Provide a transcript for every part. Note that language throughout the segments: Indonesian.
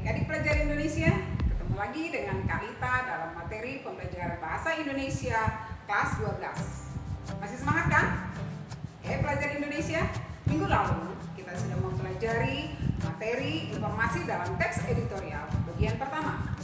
Adik-adik pelajar Indonesia, ketemu lagi dengan Kak Lita dalam materi pembelajaran Bahasa Indonesia kelas 12. Masih semangat kan? Pelajar Indonesia, minggu lalu kita sudah mempelajari materi informasi dalam teks editorial bagian pertama.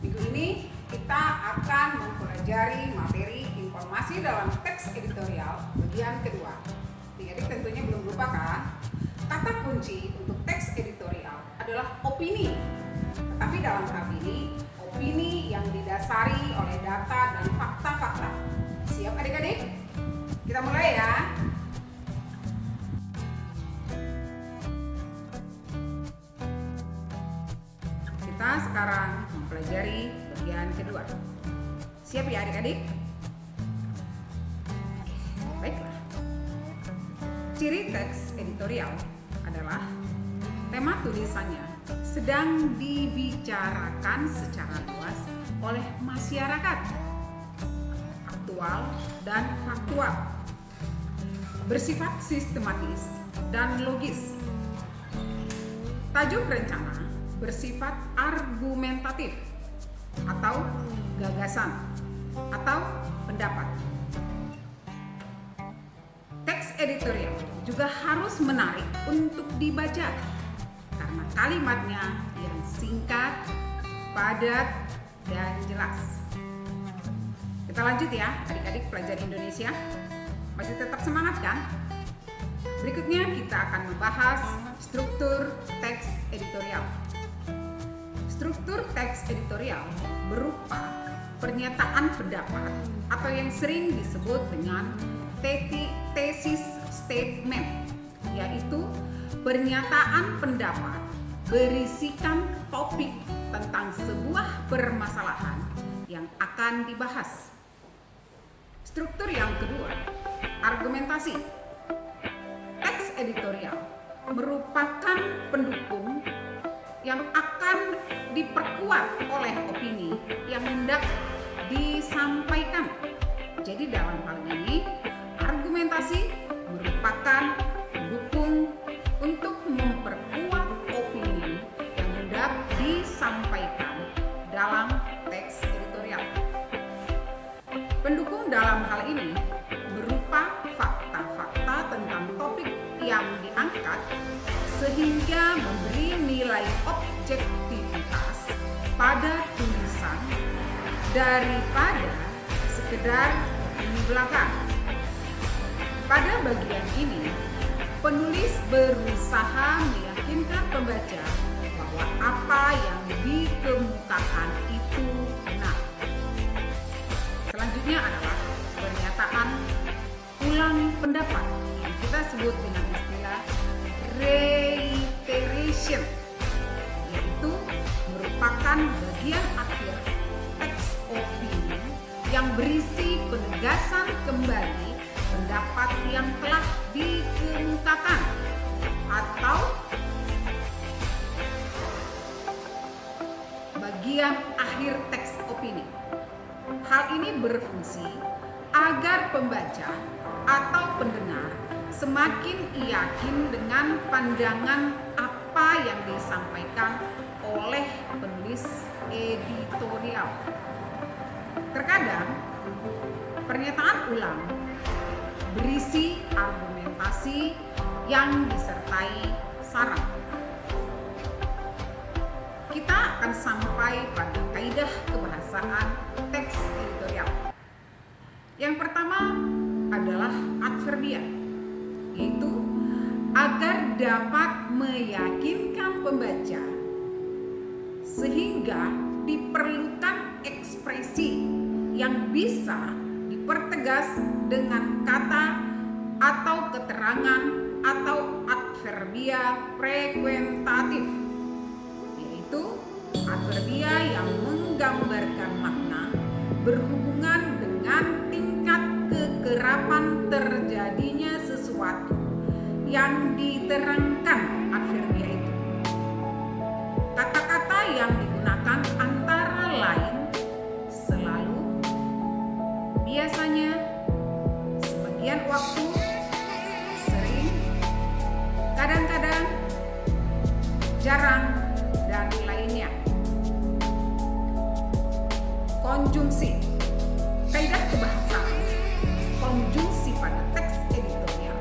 Minggu ini kita akan mempelajari materi informasi dalam teks editorial bagian kedua. Adik-adik tentunya belum lupa kan? Kata kunci untuk teks editorial adalah opini. Tetapi dalam hal ini, opini yang didasari oleh data dan fakta-fakta. Siap adik-adik? Kita mulai ya. Kita sekarang mempelajari bagian kedua. Siap ya adik-adik? Baiklah. Ciri teks editorial adalah tema tulisannya sedang dibicarakan secara luas oleh masyarakat, aktual dan faktual, bersifat sistematis dan logis. Tajuk rencana bersifat argumentatif atau gagasan atau pendapat. Teks editorial juga harus menarik untuk dibaca karena kalimatnya yang singkat, padat, dan jelas. Kita lanjut ya adik-adik pelajar Indonesia. Masih tetap semangat kan? Berikutnya kita akan membahas struktur teks editorial. Struktur teks editorial berupa pernyataan pendapat atau yang sering disebut dengan thesis statement, yaitu pernyataan pendapat berisikan topik tentang sebuah permasalahan yang akan dibahas. Struktur yang kedua, argumentasi. Teks editorial merupakan pendukung yang akan diperkuat oleh opini yang hendak disampaikan. Jadi dalam hal ini, argumentasi merupakan pendukung untuk memperkuat opini yang hendak disampaikan dalam teks editorial. Pendukung dalam hal ini berupa fakta-fakta tentang topik yang diangkat sehingga memberi nilai objektivitas pada tulisan daripada sekedar opini belaka. Pada bagian ini, penulis berusaha meyakinkan pembaca bahwa apa yang dikemukakan itu benar. Selanjutnya adalah pernyataan ulang pendapat yang kita sebut dengan istilah reiteration, yaitu merupakan bagian akhir teks opini yang berisi penegasan kembali pendapat yang telah dikemukakan atau bagian akhir teks opini. Hal ini berfungsi agar pembaca atau pendengar semakin yakin dengan pandangan apa yang disampaikan oleh penulis editorial. Terkadang pernyataan ulang berisi argumentasi yang disertai saran. Kita akan sampai pada kaidah kebahasaan teks editorial. Yang pertama adalah adverbia, yaitu agar dapat meyakinkan pembaca sehingga diperlukan ekspresi yang bisa dipertegas dengan kata atau keterangan atau adverbia frekuentatif, yaitu adverbia yang menggambarkan makna berhubungan dengan tingkat kekerapan terjadinya sesuatu yang diterangkan adverbia itu. Kata-kata yang digunakan antara lain selalu, biasanya, sebagian waktu, sering, kadang-kadang, jarang, dan lainnya. konjungsi. Kaidah kebahasaan, konjungsi pada teks editorial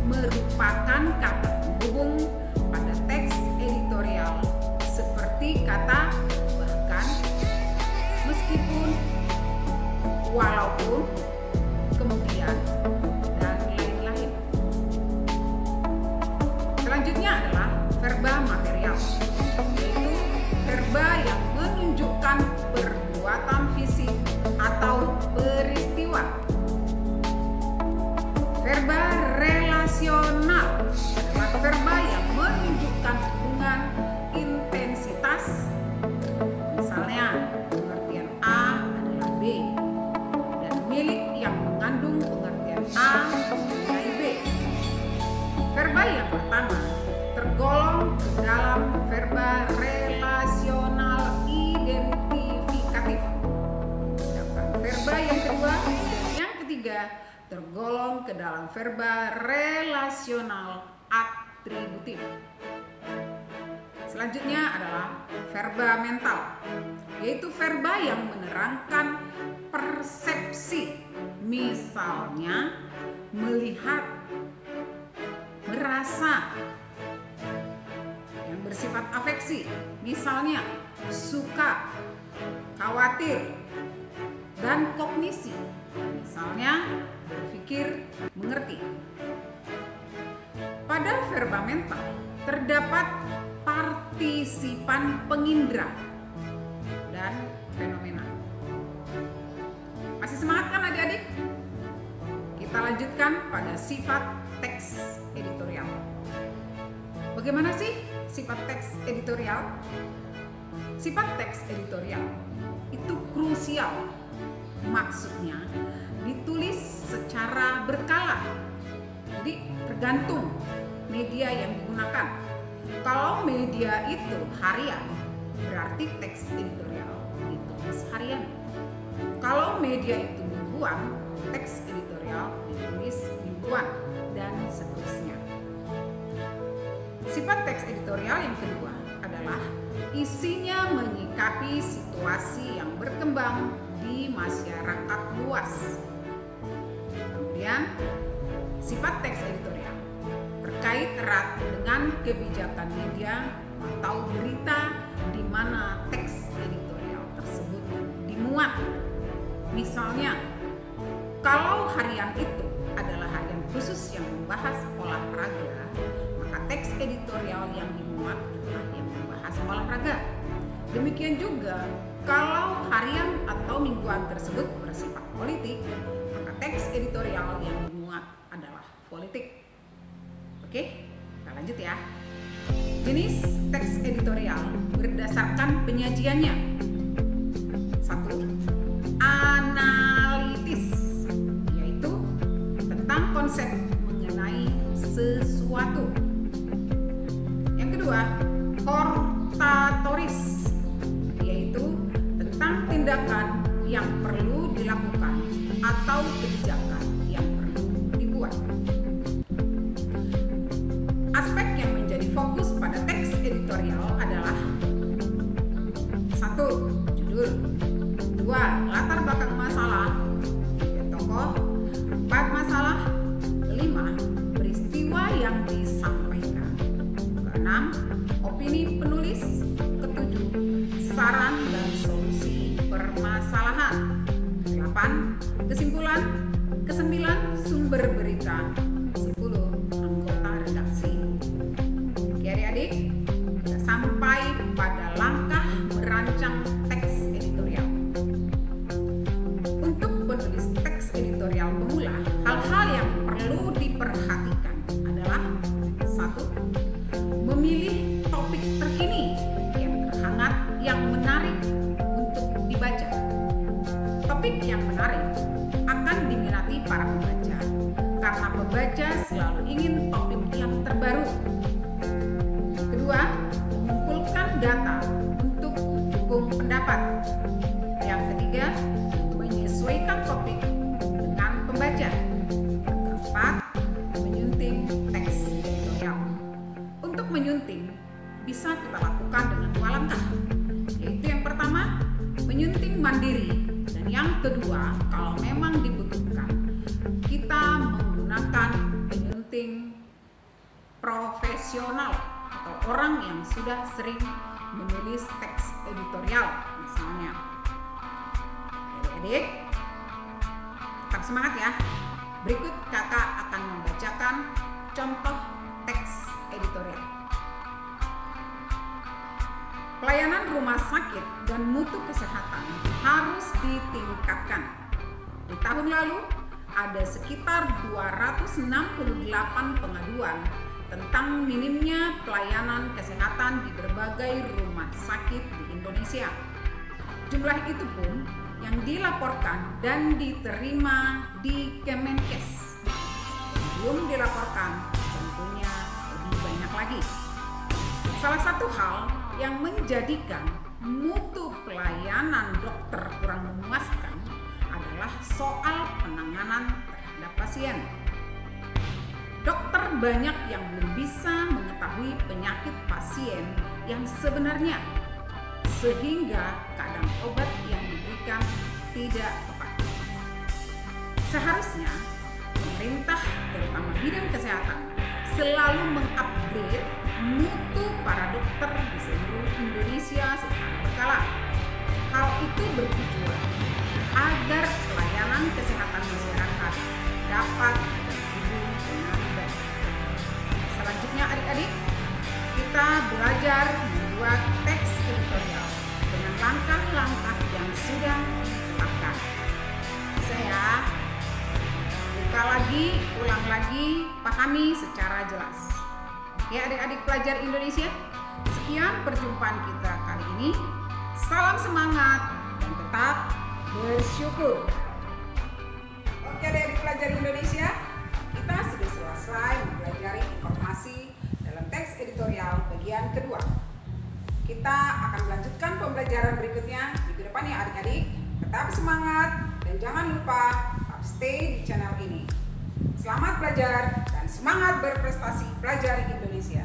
merupakan kata penghubung pada teks editorial seperti kata bahkan, meskipun, walaupun, kemudian, dan lain-lain. Selanjutnya adalah verba material, yaitu verba yang menunjukkan perbuatan fisik atau peristiwa. Verba relasional adalah verba yang menunjukkan hubungan intensitas. Misalnya, pengertian A adalah B, dan milik yang mengandung pengertian A menilai B. Verba yang pertama tergolong ke dalam verba relasional identifikatif. Sedangkan verba yang kedua dan yang ketiga tergolong ke dalam verba relasional atributif. Selanjutnya adalah verba mental, yaitu verba yang menerangkan persepsi, misalnya melihat, merasa. Yang bersifat afeksi, misalnya suka, khawatir, dan kognisi, misalnya berpikir, mengerti. Pada verba mental terdapat partisipan pengindra dan fenomena. Masih semangat kan adik-adik? Kita lanjutkan pada sifat teks editorial. Bagaimana sih sifat teks editorial? Sifat teks editorial itu krusial. Maksudnya ditulis secara berkala. Jadi tergantung media yang digunakan. Kalau media itu harian, berarti teks editorial ditulis harian. Kalau media itu mingguan, teks editorial ditulis mingguan, dan seterusnya. Sifat teks editorial yang kedua adalah isinya menyikapi situasi yang berkembang di masyarakat luas. Kemudian, sifat teks editorial terkait erat dengan kebijakan media atau berita di mana teks editorial tersebut dimuat. Misalnya, kalau harian itu adalah harian khusus yang membahas olahraga, maka teks editorial yang dimuat adalah yang membahas olahraga. Demikian juga, kalau harian atau mingguan tersebut bersifat politik, maka teks editorial yang dimuat adalah politik. Oke, kita lanjut ya. Jenis teks editorial berdasarkan penyajiannya. 1. Analitis, yaitu tentang konsep mengenai sesuatu. Yang kedua, hortatoris, yaitu tentang tindakan yang perlu dilakukan atau kebijakan yang perlu dibuat. Aspek yang menjadi fokus pada teks editorial adalah 1. Judul, 2. Latar belakang masalah, 3. Tokoh, 4. Masalah, 5. Peristiwa yang disampaikan, 6. Opini penulis, 7. Saran dan solusi permasalahan, 8. Kesimpulan, 9. Sumber berita, 10. Anggota redaksi. Oke adik-adik, kita sampai pada langkah merancang teks editorial. Untuk penulis teks editorial pemula, hal-hal yang perlu diperhatikan adalah 1. Memilih topik terkini yang terhangat, yang menarik untuk dibaca. Topik yang menarik akan diminati para pembaca, karena pembaca selalu ingin topik yang terbaru. Kedua, mengumpulkan data untuk mendukung pendapat. Yang ketiga, menyesuaikan topik dengan pembaca. Yang keempat, menyunting teks editorial. Untuk menyunting bisa kita lakukan dengan 2 langkah, yaitu yang pertama, menyunting mandiri, dan yang kedua, kalau memang dibutuhkan, kita menggunakan penyunting profesional atau orang yang sudah sering menulis teks editorial misalnya. Adik-adik, tetap semangat ya. Berikut kakak akan membacakan contoh teks editorial. Pelayanan rumah sakit dan mutu kesehatan harus ditingkatkan. Di tahun lalu, ada sekitar 268 pengaduan tentang minimnya pelayanan kesehatan di berbagai rumah sakit di Indonesia. Jumlah itu pun yang dilaporkan dan diterima di Kemenkes. Belum dilaporkan, tentunya lebih banyak lagi. Salah satu hal yang menjadikan mutu pelayanan dokter kurang memuaskan adalah soal penanganan terhadap pasien. Dokter banyak yang belum bisa mengetahui penyakit pasien yang sebenarnya, sehingga kadang obat yang diberikan tidak tepat. Seharusnya pemerintah, terutama bidang kesehatan, selalu mengupgrade mutu para dokter di seluruh Indonesia secara berkala. Hal itu bertujuan agar pelayanan kesehatan masyarakat dapat terhubung dengan baik. Selanjutnya adik-adik, kita belajar membuat teks editorial dengan langkah-langkah yang sudah ditetapkan. Saya buka lagi, ulang lagi, pahami secara jelas. Oke adik-adik pelajar Indonesia, sekian perjumpaan kita kali ini. Salam semangat dan tetap bersyukur. Oke adik-adik pelajar Indonesia, kita sudah selesai mempelajari informasi dalam teks editorial bagian kedua. Kita akan melanjutkan pembelajaran berikutnya minggu depan ya adik-adik. Tetap semangat dan jangan lupa tetap stay di channel ini. Selamat belajar dan semangat berprestasi, pelajari Indonesia.